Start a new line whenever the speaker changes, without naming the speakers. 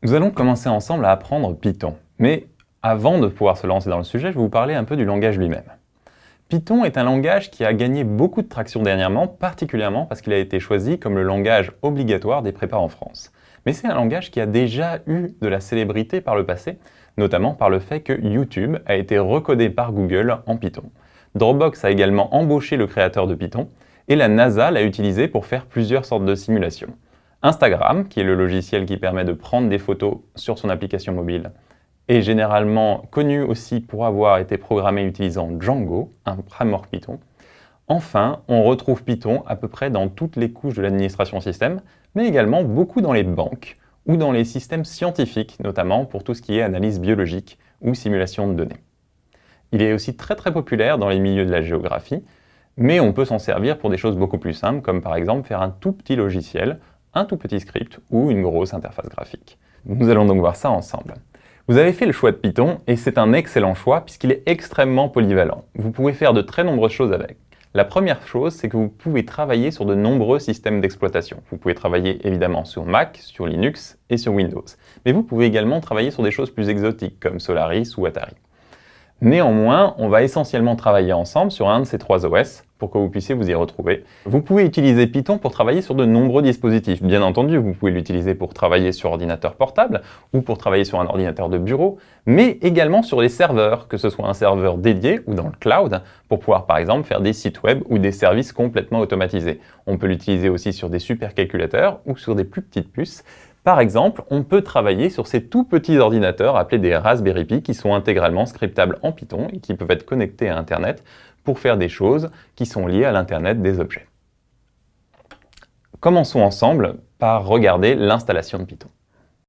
Nous allons commencer ensemble à apprendre Python. Mais avant de pouvoir se lancer dans le sujet, je vais vous parler un peu du langage lui-même. Python est un langage qui a gagné beaucoup de traction dernièrement, particulièrement parce qu'il a été choisi comme le langage obligatoire des prépas en France. Mais c'est un langage qui a déjà eu de la célébrité par le passé, notamment par le fait que YouTube a été recodé par Google en Python. Dropbox a également embauché le créateur de Python, et la NASA l'a utilisé pour faire plusieurs sortes de simulations. Instagram, qui est le logiciel qui permet de prendre des photos sur son application mobile, est généralement connu aussi pour avoir été programmé utilisant Django, un framework Python. Enfin, on retrouve Python à peu près dans toutes les couches de l'administration système, mais également beaucoup dans les banques ou dans les systèmes scientifiques, notamment pour tout ce qui est analyse biologique ou simulation de données. Il est aussi très populaire dans les milieux de la géographie, mais on peut s'en servir pour des choses beaucoup plus simples, comme par exemple faire un tout petit logiciel, un tout petit script ou une grosse interface graphique. Nous allons donc voir ça ensemble. Vous avez fait le choix de Python et c'est un excellent choix puisqu'il est extrêmement polyvalent. Vous pouvez faire de très nombreuses choses avec. La première chose, c'est que vous pouvez travailler sur de nombreux systèmes d'exploitation. Vous pouvez travailler évidemment sur Mac, sur Linux et sur Windows. Mais vous pouvez également travailler sur des choses plus exotiques comme Solaris ou Atari. Néanmoins, on va essentiellement travailler ensemble sur un de ces trois OS pour que vous puissiez vous y retrouver. Vous pouvez utiliser Python pour travailler sur de nombreux dispositifs. Bien entendu, vous pouvez l'utiliser pour travailler sur ordinateur portable ou pour travailler sur un ordinateur de bureau, mais également sur les serveurs, que ce soit un serveur dédié ou dans le cloud, pour pouvoir par exemple faire des sites web ou des services complètement automatisés. On peut l'utiliser aussi sur des supercalculateurs ou sur des plus petites puces. Par exemple, on peut travailler sur ces tout petits ordinateurs appelés des Raspberry Pi qui sont intégralement scriptables en Python et qui peuvent être connectés à Internet pour faire des choses qui sont liées à l'Internet des objets. Commençons ensemble par regarder l'installation de Python.